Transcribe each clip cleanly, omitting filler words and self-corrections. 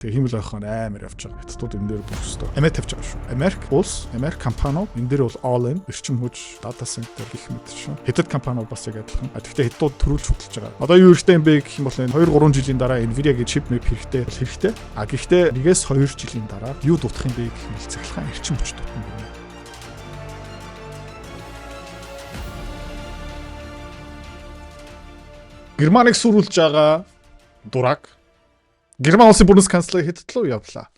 Тэгээ хиймэл байх нь амар явж байгаа. Хятадууд энэ дээр бүх өстой. Америк тавьж байгаа шүү. Америк улс, Америк компаниуд энэ дээр бол all in эрчим хүч, data center гэх мэт шүү. Хятад компаниуд бас яг адилхан. Тэгэхдээ хятадууд төрүүлж хөтлөж байгаа. Одоо юу хэрэгтэй юм бэ гэх юм бол энэ 2-3 жилийн дараа Nvidia-гийн chip мэп хэрэгтэй. Гэхдээ 1-2 жилийн дараа юу дутах юм бэ гэх юм бол цахилгаан эрчим хүч дутна гэнэ. Германыг сүрүүлж байгаа дураг Герман улсын Бундесканцлер Хятад руу явлаа.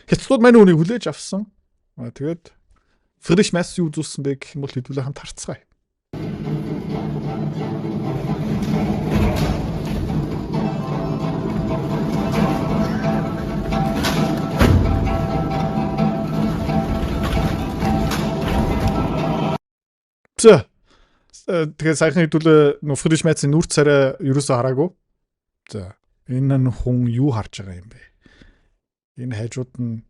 Хятадууд манай үнийг хүлээж авсан. Тэгээд Фридрих Мерц юу зүйлсэн бэ гэх юм бол хэдүүлээ хамт харцгаая. Тэгээд сайхан хэдүүлээ нөө Фридрих Мерцийн нүрт царай ерөөсөө хараагүй. За энэ нь хүн юу харж байгаа юм бэ? Энэ хажууд нь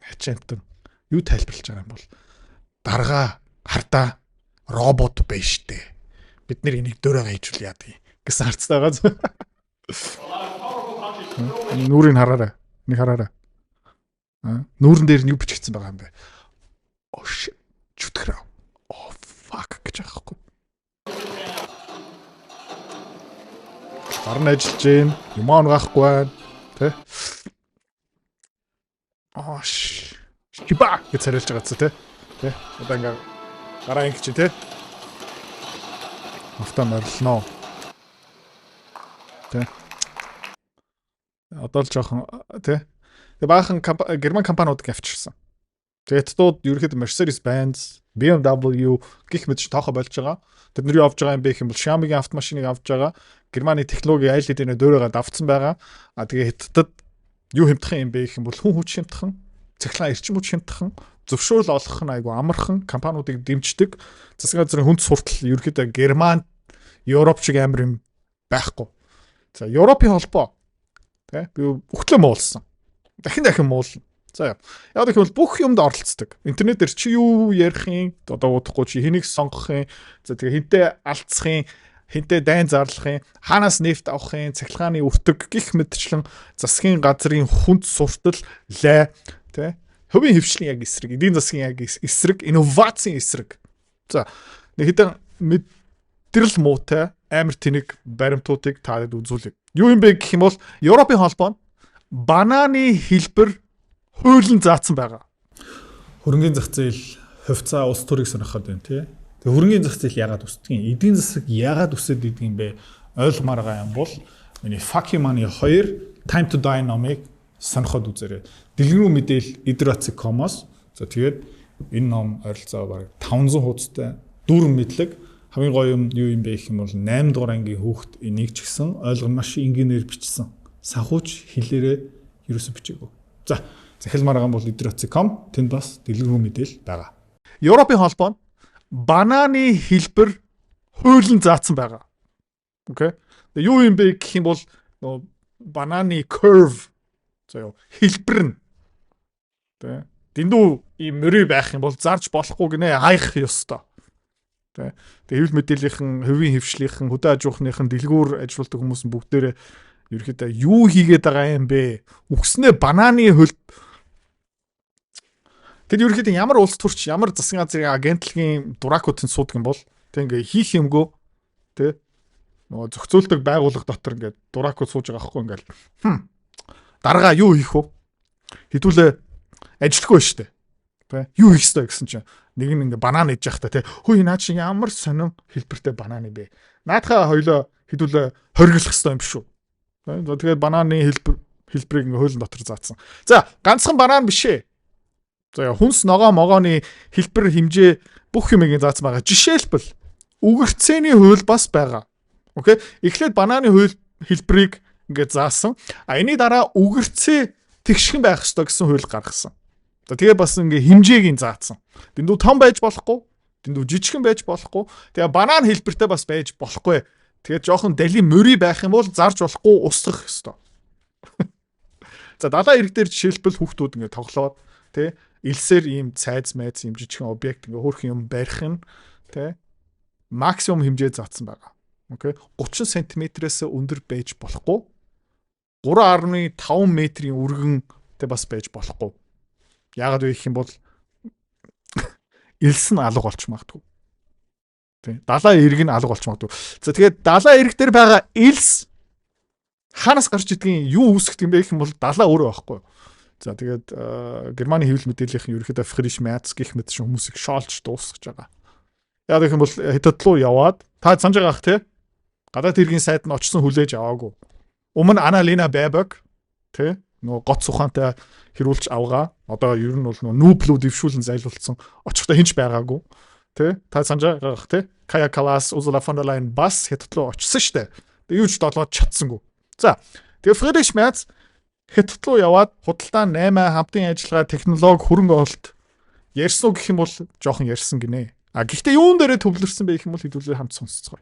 хачаантан юу тайлбарлаж байгаа юм бол дарга хардаа робот байна штэ. Бид нэр энийг дөөрөө хийжүүл яадаг гэсэн харцтай байгаа. Нүрийг хараарай. Нэг хараарай. Нүүрэн дээр нь юу бичигдсэн байгаа юм бэ? Oh shit. Чүтгэрээ. Oh fuck гэж аахгүй. Гарна ажиллаж гин юм аагаахгүй байна тий. Шиба гэж царилж байгаа цаа тий. Одоо ингээ гараа ингэ чи тий. Автаа морлно. Тий. Одоо л жоохон тий. Тэгээ баахан герман компаниуд авчирсан. Тэгээд тууд ерөөхдөө Mercedes-Benz, BMW гэх мэт тоохо болж байгаа. Тэд нар юу авч байгаа юм бэ гэх юм бол Xiaomi-гийн автомашиныг авч байгаа. Германы технологи айл хэдийнэ дөөрөөгөө давцсан байгаа. Тэгээ Хятадд юу хэмтэх юм бэ гэх юм бол хүн хүч хэмтэх, цахилгаан эрчим хүч хэмтэх, зөвшөөрөл олгох нь айгу амархан компаниудыг дэмждэг. Засгийн газрын хүнд суртал ерөөхдөө Герман, Европ шиг амар юм байхгүй. За Европын холбоо тий би өгтлөө муулсан. Дахин муулна. За яг гэх юм бол бүх юмд оролцдог. Интернет дээр чи юу ярих юм одоо удахгүй чи хэнийг сонгох юм. За тэгээ хинтээ алдсах юм, хинтээ дайн зарлах юм, хаанаас нефт авах юм, цахилгааны өртөг гих мэтчлэн засгийн газрын хүнд суртал лай тий хувийн хөвчлийн яг эсрэг, эдийн засгийн яг эсрэг, инновацийн эсрэг. За нэг хэдэн мэдрэл муутай амар тэнэг баримтуудыг таад үзүүлээ. Юу юм бэ гэх юм бол Европын холбоо бананы хэлбэр хуулийн заасан байгаа. Хөрөнгөний зах зээл хувьцаа улс төрийг сонирхоод байна тий. Тэгээ хөрөнгөний зах зээл яагаад өсдөг? Эдийн засаг яагаад өсөд идэг юм бэ? Ойлгомоор байгаа юм бол миний Fucking Money 2 Time to Die номыг сонирхоод үзээрэй. Дэлгэрэнгүй мэдээл Idrotsicom-оос. За тэгээд энэ ном ойролцоо бараг 500 хуудастай дүүрэн мэдлэг. Хамгийн гоё юм юу юм бэ гэх юм бол 8 дугаар ангийн хүүхэд энийг ч гэсэн ойлгоно маш энгийнээр бичсэн. Санхүүч хэлээрээ ерөөсө бичээгүй. За захилмаар байгаа бол Idrotsicom тэнд бас дэлгэрэнгүй мэдээл байгаа. Европын холбоо бананы хэлбэр хуулийн заасан байгаа. Окей. Тэгээ юу юм бэ гэх юм бол бананы curve заяа хэлбэр нь тэ дэндүү ийм мөрий байх юм бол зарж болохгүй гинэ хаях ёстой. Тэ тэгээ хэвлэл мэдээллийнхэн хувийн хөвчлийнхэн хөдөө аж ахуйнийхэн дэлгүүр ажилладаг хүмүүс нь бүгдээрээ ерөөхдөө юу хийгээд байгаа юм бэ? Үгснээ бананы хөлб. Тэд ерөөхдөө ямар улс төрч, ямар засгийн газрын агентлагийн дуракуудын суудаг юм бол тэг ингээ хийх юмгүй тэ нөгөө зохицуулдаг байгууллага дотор ингээ дуракууд сууж байгаа байхгүй ингээл дарга юу хийх вэ? Хэдүүлээ ажилтгүй штэ. Тэ юу хийх ёстой гэсэн чинь нэг нь ингээ банан ээж явах та тэ хөөе наа чи ямар сонин хэлбэртэй банан бэ? Наадхаа хоёлоо хэдүүлээ хоригдлох ёстой юм биш үү? Тэгээд бананы хэлбэрийг ингээ хуулийн дотор заасан. За ганцхан банан биш ээ. За хүнс ногоо могооны хэлбэр хэмжээ бүх юмыг заасан байгаа. Жишээлбэл үгэрцээний хууль бас байгаа. Окей. Эхлээд бананы хууль хэлбэрийг ингээ заасан. Энэний дараа үгэрцээ тэгшхэн байх ёстой гэсэн хууль гаргасан. За тэгээ бас ингээ хэмжээг заасан. Дэндүү том байж болохгүй, дэндүү жижигхэн байж болохгүй. Тэгээ банан хэлбэртэй бас байж болохгүй. Тэгээд жоохон дали мөрий байх юм бол зарж болохгүй устгах ёстой. За далайн ирэг дээр жишээлбэл хүүхдүүд ингээ тоглоод тий элсээр ийм цайз майз ийм жижигхэн объект ингээ хөөрхөн юм барих нь тий максимум хэмжээ заасан байгаа. Окей 30 см-ээс өндөр байж болохгүй. 3.5 метрийн өргөнтэй бас байж болохгүй. Яагаад вэ гэх юм бол элс нь алга болч магадгүй. Тэ. Далайн эрг нь алга болч магадгүй. За тэгээд далайн эрг дээр байгаа элс хаанаас гарч идэгин юу үүсгдэг юм бэ гэх юм бол далаа өөрөө байхгүй. За тэгээд Германы хэвлэл мэдээллийн ерөнхийдөө Friedrich Merz гэх мэт хүмүүсийг шоолж дуусгаж байгаа. Яг гэх юм бол Хятад руу яваад та санаж байгаа ах тий. Гадаад хэргийн сайд нь очсон хүлээж аваагүй. Өмнө Annalena Baerbock тий нөгөө гоц ухаантай хэрүүлж авгаа. Одоо ер нь бол нөгөө нүүблүү дэвшүүлэн зайлуулсан очихдоо хинч байгаагүй. Тий та санаж байгаа ах тий. Kaja Kallas, Ursula von der Leyen бас Хятад руу очсон штэ. Тэгээ юу ч долоод чадсангүй. За тэгээ Friedrich Merz Хятад руу яваад худалдаа 8 хамтын ажиллагаа технологи хөрөнгө оолт ярьсан уу гэх юм бол жоохон ярьсан гинэ. Гэхдээ юун дээрээ төвлөрсөн бэ гэх юм бол хэдүүлээ хамт сонсцгоо.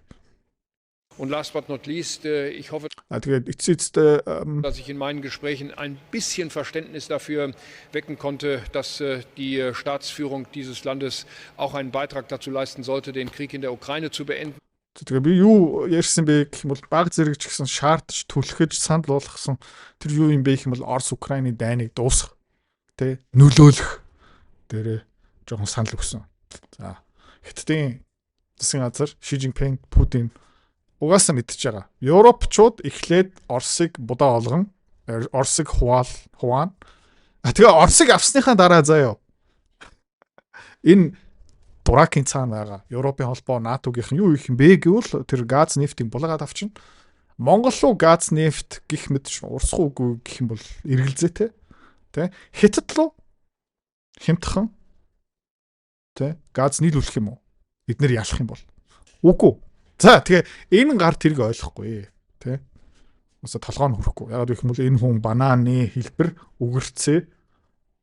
Und last but not least, ich hoffe, dass ich in meinen Gesprächen ein bisschen Verständnis dafür wecken konnte, dass die Staatsführung dieses Landes auch einen Beitrag dazu leisten sollte, den Krieg in der Ukraine zu beenden. Тэгээ би юу ярьсан бэ гэх юм бол баг зэрэг ч гэсэн шаардж түлхэж санал болгосон тэр юу юм бэ гэх юм бол Орос Украины дайныг дуусгах тэ нөлөөлөх дээрээ жоохон санал өгсөн. За Хятадын засгийн газар Ши Жинпин Путин угаасаа мэдчихэж байгаа. Европчууд эхлээд Оросыг будаа олгон Оросыг хуваана. Тэгээ Оросыг авсныхаа дараа заяа энэ дуракийн цаана байгаа. Европын холбоо НАТО-гийнх нь юу их юм бэ гэвэл тэр газ нефтийг булгаад авчин. Монгол руу газ нефт гих мэт урсахгүй гэх юм бол эргэлзээтэй. Тэ? Хятад руу хямдхан тэ газ нийлүүлэх юм уу? Эднэр ялах юм бол. Үгүй. За тэгээ энэ гар тэрэг ойлгохгүй тэ. Уусаа толгой нь хүрэхгүй. Ягаад гэх юм бол энэ хүн банааны хэлбэр үгэрцээ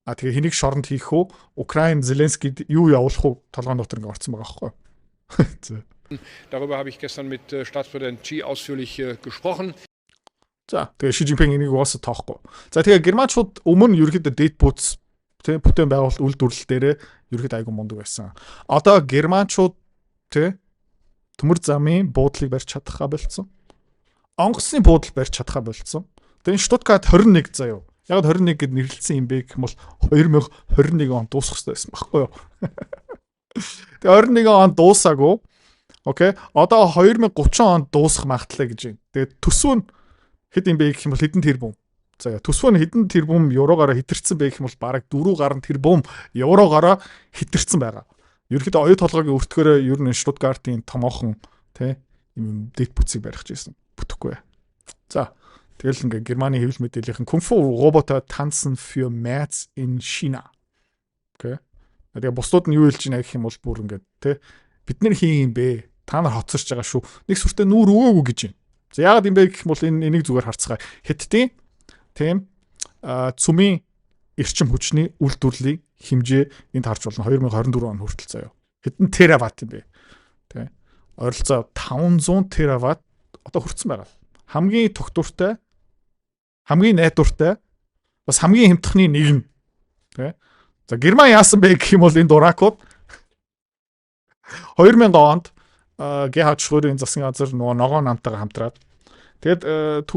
тэгээ хэнийг шоронд хийх үү? Украин Зеленскийд юу явуулах уу? Толгойн дотор ингэ орцсон байгаа байхгүй юу? Darüber habe ich gestern mit Staatspräsident Xi ausführlich gesprochen. За тэгээ Ши Жинпин энийг уусаа тоохгүй. За тэгээ германчууд өмнө ерөөхдөө дэд бууц тэ бүтээн байгуулалт үйлдвэрлэл дээрээ ерөөхдөө айгу мундаг байсан. Одоо германчууд тэ төмөр замын буудлыг барьж чадхаа болцсон. Онгоцны буудлыг барьж чадхаа болцсон. Тэгээ Штутгарт 21 заяа. Яг 21 гэд нэрлэлсэн юм бэ гэх юм бол 2021 онд дуусах хэрэгтэй байсан байхгүй юу? Тэгээ 21 онд дуусаагүй. Окей. Одоо 2030 онд дуусах магадлал гэж байна. Тэгээ төсөв нь хэд юм бэ гэх юм бол хэдэн тэрбум. За төсөв нь хэдэн тэрбум еврогоор хэтэрсэн бэ гэх юм бол бараг 4 гаруй тэрбум еврогоор хэтэрсэн байгаа. Ерөнхийдөө оюу толгойн өртгөөрөө ер нь Штутгартын томоохон тий юм дэд бүтцийг барих гэсэн бүтэхгүй. За тэгэл ингээ Германы хэвлэл мэдээллийн Kung Fu Roboter tanzen für Merz in China. Окей. Тэгээ бусдууд нь юу хэлж байна гэх юм бол бүр ингээ тий бид нар хийн юм бэ? Та нар хоцорч байгаа шүү. Нэг сүртэй нүүр өгөөгүй гэж байна. За яагаад юм бэ гэх юм бол энийг зүгээр харцгаая. Хятадын тийм цүмийн эрчим хүчний үйлдвэрлэлийн хэмжээ энд харж болно 2024 он хүртэл заяа. Хэдэн тераватт юм бэ? Тэ. Ойролцоо 500 тераватт одоо хүрсэн байгаа. Хамгийн тогтвортой, хамгийн найдвартай, бас хамгийн хямдхны нэг нь. Тэ. За Герман яасан бэ гэх юм бол энэ дуракууд 2000 онд Gerhard Schröder-ийн засгийн газар нөгөө ногоон намтайгаа хамтраад тэгээд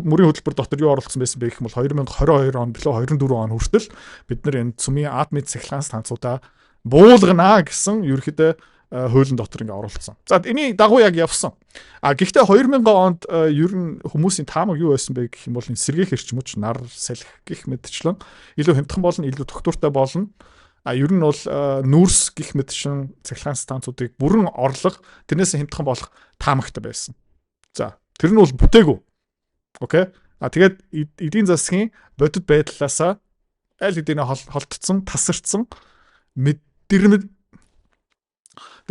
мөрийн хөтөлбөр дотор юу оруулсан байсан бэ гэх юм бол 2022 он билүү 24 он хүртэл бид нар энэ цүмийн атомын цахилгаан станцуудаа буулгана гэсэн ерөөхдөө хуулийн дотор ингээ оруулсан. За энэ дагуу яг явсан. Гэхдээ 2000 онд ер нь хүмүүсийн таамаг юу байсан бэ гэх юм бол энэ сэргээх эрчимч нар салхи гэх мэтчлэн илүү хямдхан болно, илүү тогтвортой болно. Ер нь бол нүүрс гих мэтшин цахилгаан станцуудыг бүрэн орлого тэрнээс хямдхан болох таамагтай байсан. За тэр нь бол бүтээгүй. Окей. Тэгээд эдийн засгийн бодит байдлаасаа аль хэдийнэ холтцсон, тасарчсан мэдэрмэд.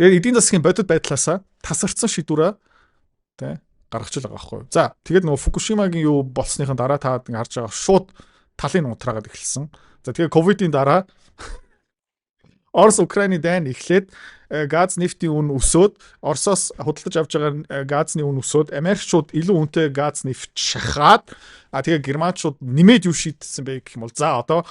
Тэгээд эдийн засгийн бодит байдлаасаа тасарчсан шийдвэрээ тэ гаргаж байгаа байхгүй. За тэгээд нөгөө Фукушимагийн юу болсныхын дараа та харж байгаа шууд талын унтраагаад эхэлсэн. За тэгээд ковидын дараа Орос Украины дайн эхлээд газ нефтийн үн өсөөд Оросоос худалдаж авч байгаа газны үн өсөөд Америкчууд илүү үнэтэй газ нефт шахаад тэгээ германчууд нэмээд юу шийдсэн бэ гэх юм бол за одоо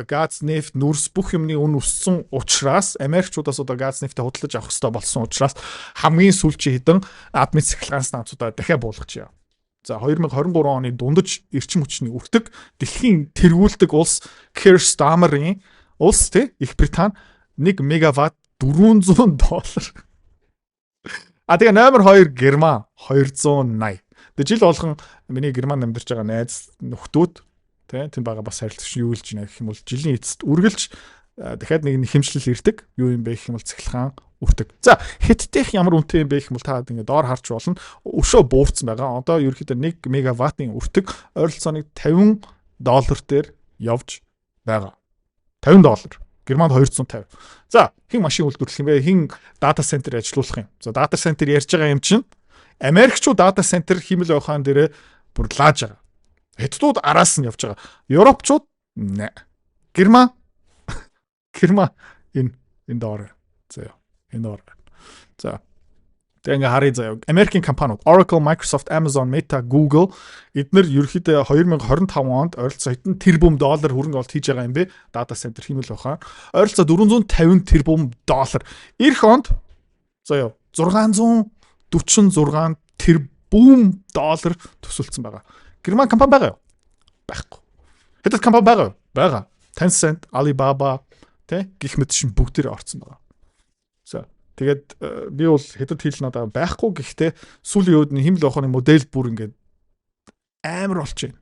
газ нефт нүрс бүх юмны үн өссөн учраас Америкчуудаас одоо газ нефтээ худалдаж авах хэрэгтэй болсон учраас хамгийн сүүлчийн хэдэн атомын цахилгаан станцуудаа дахиад буулгачихъя. За 2023 оны дундаж эрчим хүчний өртөг дэлхийн тэргүүлдэг улс Keir Starmer-ийн улс Их Британи 1 мегаватт $400. Тэгээ номер 2 Герман 280. Тэгээ жил болгон миний Германд амьдарч байгаа найз нөхдүүд тэнд байгаа бас харилцагч юу илж байна гэх юм бол жилийн эцэст үргэлж дахиад нэг хэмжлэл ирдэг. Юу юм бэ гэх юм бол цахилгаан үрдэг. За хятадх ямар үнэтэй юм бэ гэх юм бол та ингэ доор харж болно. Өшөө буурсан байгаа. Одоо ерөөхдөө 1 мегаваттын үрдэг ойролцоогоор $50 дээр явж байгаа. $50. Германд 250. За хэн машин үйлдвэрлэх юм бэ? Хэн дата центр ажилуулах юм? За дата центр ярьж байгаа юм чинь Америкчууд дата центр химэл ойхан дээрээ бүр лааж байгаа. Хятадууд араас нь явж байгаа. Европчууд Герман энэ доор. За энэ доор. За тэгээ ингээ харъя заяа. Америкийн компаниуд Oracle, Microsoft, Amazon, Meta, Google эдгээр ерөнхийдөө 2025 онд ойролцоо хэдэн тэрбум доллар хөрөнгө оруулалт хийж байгаа юм бэ? Дата центр химэл байхаа. Ойролцоо $450 тэрбум. Ирэх онд заяа 646 тэрбум доллар төсөлдсөн байгаа. Герман компани байгаа юу? Байхгүй. Хятад компани байгаа юу? Байгаа. Tencent, Alibaba гэх мэт шин бүгдээр орцсон байгаа. За тэгээд би бол хятад хэл надаа байхгүй гэхдээ сүүлийн үед химэл ухааны модель бүр ингээд амар болж байна.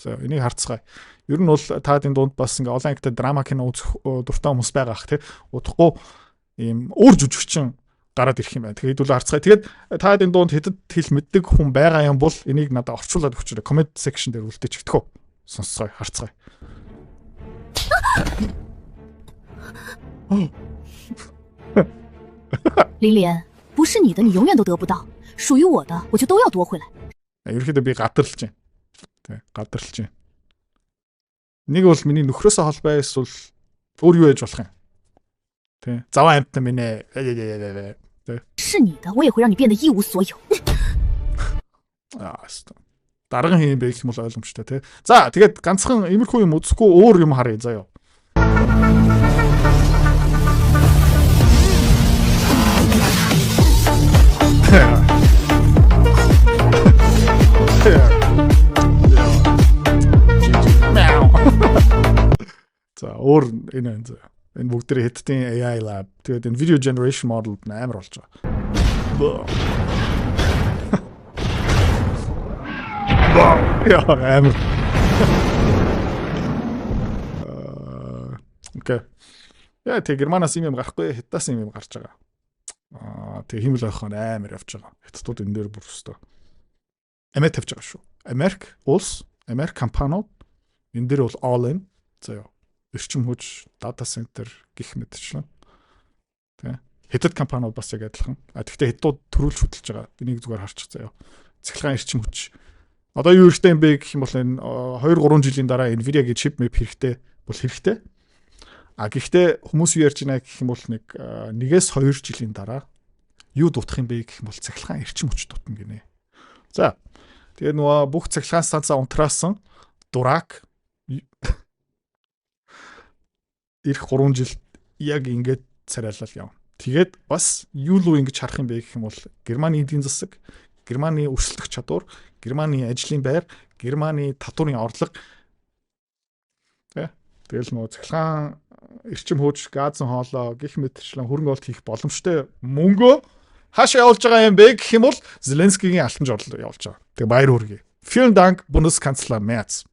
За энийг харцгаая. Ер нь бол та энэ дунд бас ингээд олон ангитай драма кино үзэх дуртай хүмүүс байгаа ах удахгүй ийм өөр жүжигчин гараад ирэх юм байна. Тэгээд үл харцгаая. Тэгээд та энэ дунд хятад хэл мэддэг хүн байгаа юм бол энийг надад орчуулад өгчээрэй. Comment section дээр үлдээч өгтгөө. Сонсцгоё, харцгаая. 林莲，不是你的，你永远都得不到；属于我的，我就都要夺回来。 Ерөөхдөө би гадарлаж байна. Тэ, гадарлаж байна. Нэг бол миний нөхрөөсөө холбоо эсвэл өөр юу яж болох юм. Тэ, заваа амтна минь. Тэ. 是你的，我也会让你变得一无所有。 Дарган хийм байх юм бол ойлгомжтой тий. За тэгээд ганцхан иймэрхүү юм үзэхгүй өөр юм харъя заяа. За өөр энэ заяа. Энэ бүгдээ хэдтийн AI lab тэгээд энэ video generation model амар болж байгаа. Ja, амар. Окей. Яа тэг Германаас юм гарахгүй, Хятадаас юм гарч байгаа. Тэг химэл ойхон амар явж байгаа. Хятадууд энэ дээр бүр өстой. Америк тавьж байгаа шүү. Америк улс, Америк компаниуд энэ дээр бол all in заяа. Эрчим хүч, data center гэх мэтчлэн. Тэ. Хятад компаниуд бас яг адилхан. Тэгвэл хятадууд төрүүлж хөдөлж байгаа. Энийг зүгээр харчих заяа. Цахилгаан эрчим хүч. Одоо юу хэрэгтэй юм бэ гэх юм бол энэ 2-3 жилийн дараа Nvidia-гийн chip map хэрэгтэй бол хэрэгтэй. Гэхдээ хүмүүс юу ярьж байна гэх юм бол нэгээс 2 жилийн дараа юу дутах юм бэ гэх юм бол цахилгаан эрчим хүч дутна гинэ. За. Тэгээ нөгөө бүх цахилгаан станцаа унтраасан дурак ирэх 3 жилд яг ингээд царайлал явна. Тэгээд бас юу л ингэж харах юм бэ гэх юм бол Германы эдийн засаг, Германы өрсөлдөх чадвар, Германы ажлын байр, Германы татварын орлого тэгэл нөгөө цахилгаан эрчим хүч, газын хоолой гэх мэтчлэн хөрөнгө оруулалт хийх боломжтой мөнгөө хаашаа явуулж байгаа юм бэ гэх юм бол Зеленскигийн алтан журал явуулж байгаа. Тэгээ баяр хүргэе. Vielen Dank Bundeskanzler Merz.